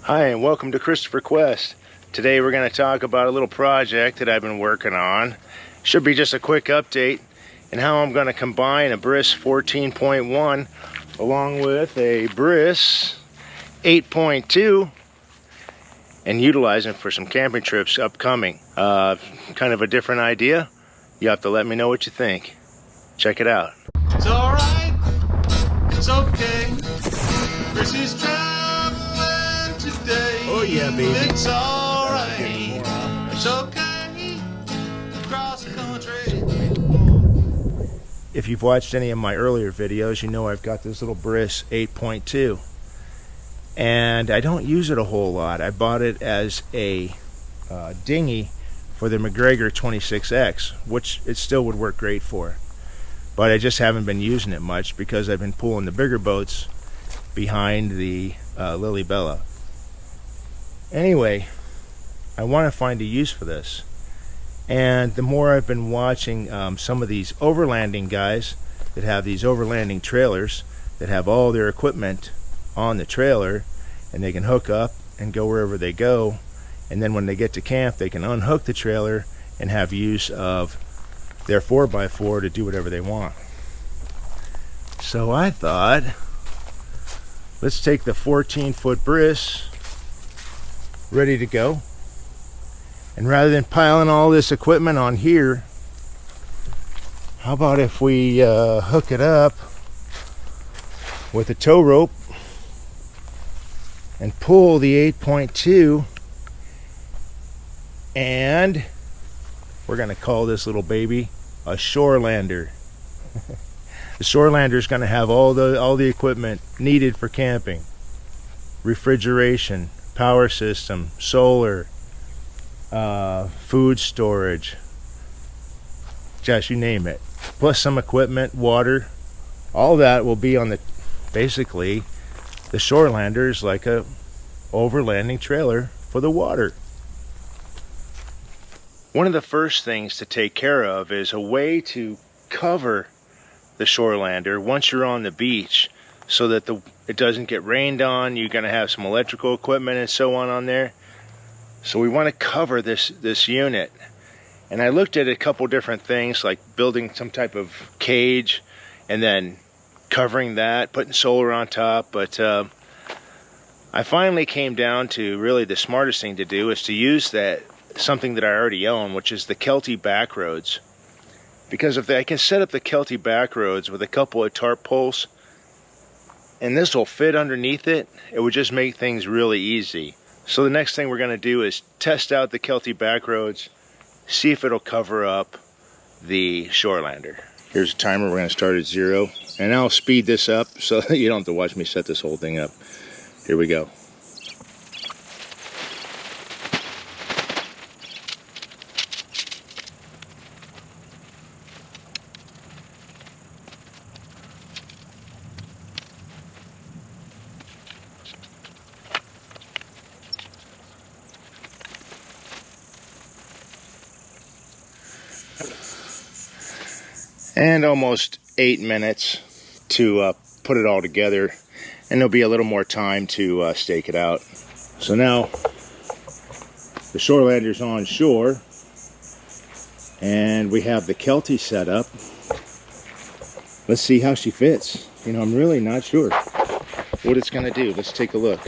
Hi, and welcome to Christopher Quest. Today we're going to talk about a little project that I've been working on. Should be just a quick update and how I'm going to combine a Briss 14.1 along with a Briss 8.2 and utilize them for some camping trips upcoming. Kind of a different idea. You have to let me know what you think. Check it out. It's alright, it's okay. Chris is traveling today. Oh yeah, baby. It's alright, it's okay. Across the country. If you've watched any of my earlier videos, you know I've got this little Briss 8.2. And I don't use it a whole lot. I bought it as a dinghy for the McGregor 26X, which it still would work great for. But I just haven't been using it much because I've been pulling the bigger boats behind the Lily Bella. Anyway, I want to find a use for this. And the more I've been watching some of these overlanding guys that have these overlanding trailers that have all their equipment on the trailer, and they can hook up and go wherever they go, and then when they get to camp they can unhook the trailer and have use of their 4x4 to do whatever they want. So I thought, let's take the 14-foot Briss ready to go, and rather than piling all this equipment on here, how about if we hook it up with a tow rope and pull the 8.2, and we're going to call this little baby a Shorelander. The Shorelander is going to have all the equipment needed for camping: refrigeration, power system, solar, food storage, just you name it, plus some equipment, water. All that will be on the, basically the Shorelander is like a overlanding trailer for the water. One of the first things to take care of is a way to cover the Shorelander once you're on the beach, so that it doesn't get rained on. You're going to have some electrical equipment and so on there. So we want to cover this unit. And I looked at a couple different things, like building some type of cage and then covering that, putting solar on top, but I finally came down to really the smartest thing to do is to use something that I already own, which is the Kelty back roads. Because if I can set up the Kelty back roads with a couple of tarp poles, and this will fit underneath it, it would just make things really easy. So the next thing we're going to do is test out the Kelty back roads, see if it'll cover up the Shorelander. Here's a timer. We're going to start at 0, and I'll speed this up so that you don't have to watch me set this whole thing up. Here we go. And almost 8 minutes to put it all together, and there'll be a little more time to stake it out. So now the Shorelander's on shore, and we have the Kelty set up. Let's see how she fits. You know, I'm really not sure what it's going to do. Let's take a look.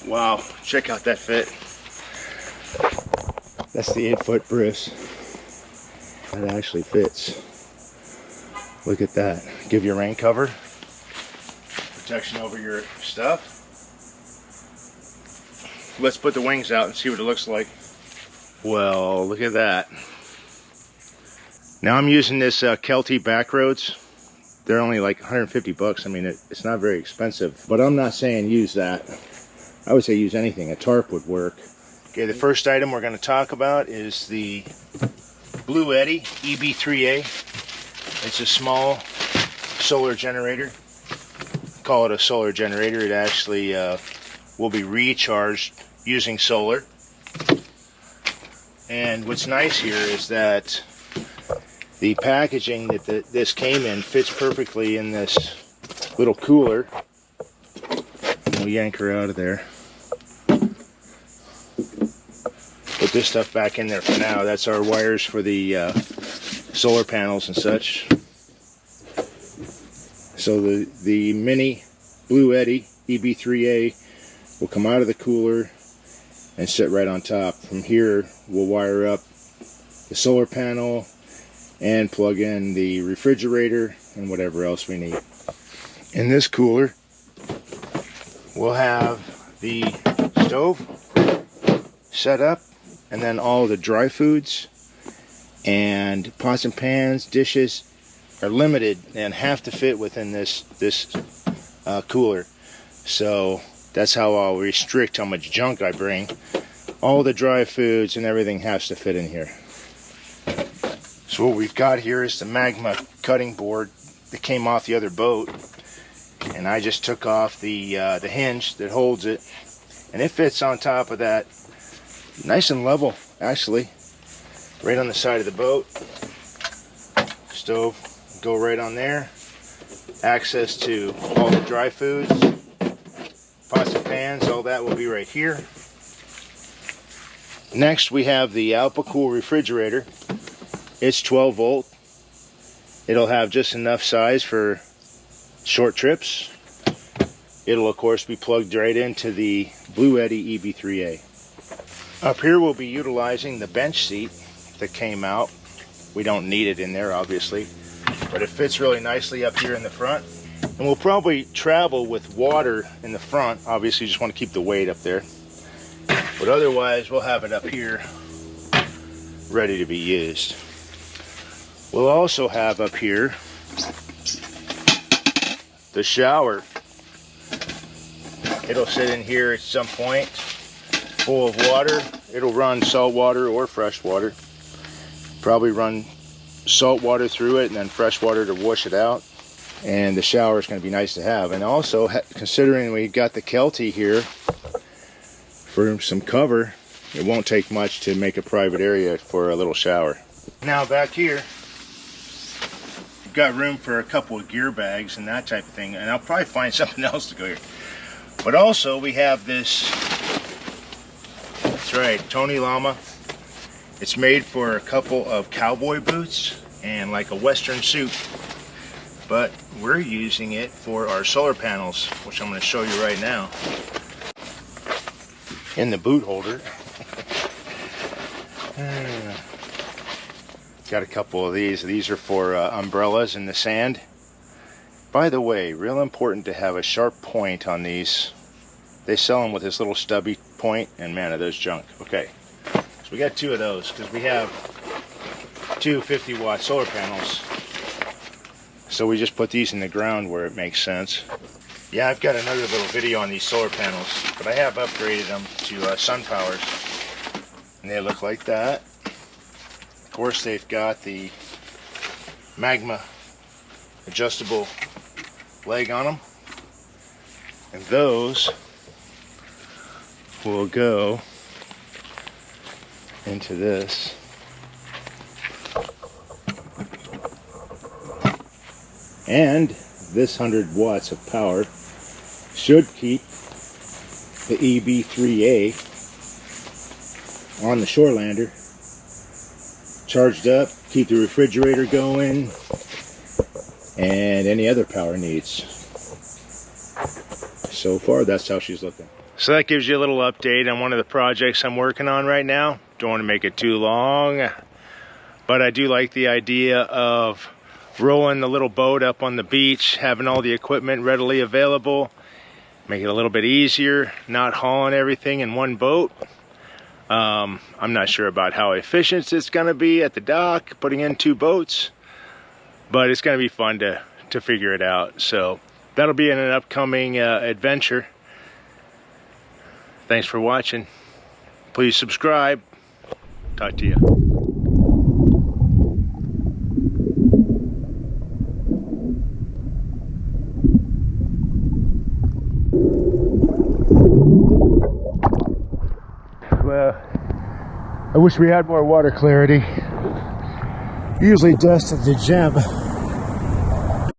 Wow, check out that fit. That's the 8-foot Briss. That actually fits. Look at that. Give you rain cover, protection over your stuff. Let's put the wings out and see what it looks like. Well, look at that. Now I'm using this Kelty back roads. They're only like 150 bucks. I mean, it's not very expensive, but I'm not saying use that. I would say use anything. A tarp would work. Okay, the first item we're going to talk about is the Blue Eddy EB3A. It's a small solar generator. Call it a solar generator. It actually will be recharged using solar. And what's nice here is that the packaging that this came in fits perfectly in this little cooler. We'll yank her out of there. Put this stuff back in there for now. That's our wires for the solar panels and such. So the mini Blue Eddy EB3A will come out of the cooler and sit right on top. From here we'll wire up the solar panel and plug in the refrigerator and whatever else we need. In this cooler we'll have the stove set up, and then all the dry foods and pots and pans, dishes are limited and have to fit within this cooler. So that's how I'll restrict how much junk I bring. All the dry foods and everything has to fit in here. So what we've got here is the magma cutting board that came off the other boat, and I just took off the hinge that holds it, and it fits on top of that nice and level, actually, right on the side of the boat. Stove go right on there. Access to all the dry foods, pots and pans, all that will be right here. Next we have the AlpaCool refrigerator. It's 12 volt. It'll have just enough size for short trips. It'll of course be plugged right into the Blue Eddy EB3A. Up here we'll be utilizing the bench seat that came out. We don't need it in there obviously, but it fits really nicely up here in the front. And we'll probably travel with water in the front. Obviously you just want to keep the weight up there. But otherwise we'll have it up here ready to be used. We'll also have up here the shower. It'll sit in here at some point, full of water. It'll run salt water or fresh water. Probably run salt water through it and then fresh water to wash it out. And the shower is going to be nice to have. And also, considering we've got the Kelty here for some cover, it won't take much to make a private area for a little shower. Now back here, we've got room for a couple of gear bags and that type of thing. And I'll probably find something else to go here. But also we have this, that's right, Tony Llama. It's made for a couple of cowboy boots and like a western suit. But we're using it for our solar panels, which I'm going to show you right now. In the boot holder. Got a couple of these. These are for umbrellas in the sand. By the way, real important to have a sharp point on these. They sell them with this little stubby point, and man, are those junk. Okay, so we got two of those because we have two 50-watt solar panels. So we just put these in the ground where it makes sense. Yeah, I've got another little video on these solar panels, but I have upgraded them to sun powers, and they look like that. Of course, they've got the magma adjustable leg on them, and those will go into this. And this 100 watts of power should keep the EB3A on the Shorelander charged up, keep the refrigerator going, and any other power needs. So far, that's how she's looking. So that gives you a little update on one of the projects I'm working on right now. Don't want to make it too long, but I do like the idea of rolling the little boat up on the beach, having all the equipment readily available, make it a little bit easier, not hauling everything in one boat. I'm not sure about how efficient it's going to be at the dock, putting in two boats, but it's going to be fun to figure it out. So that'll be in an upcoming adventure. Thanks for watching. Please subscribe. Talk to you. I wish we had more water clarity. Usually dust at the gym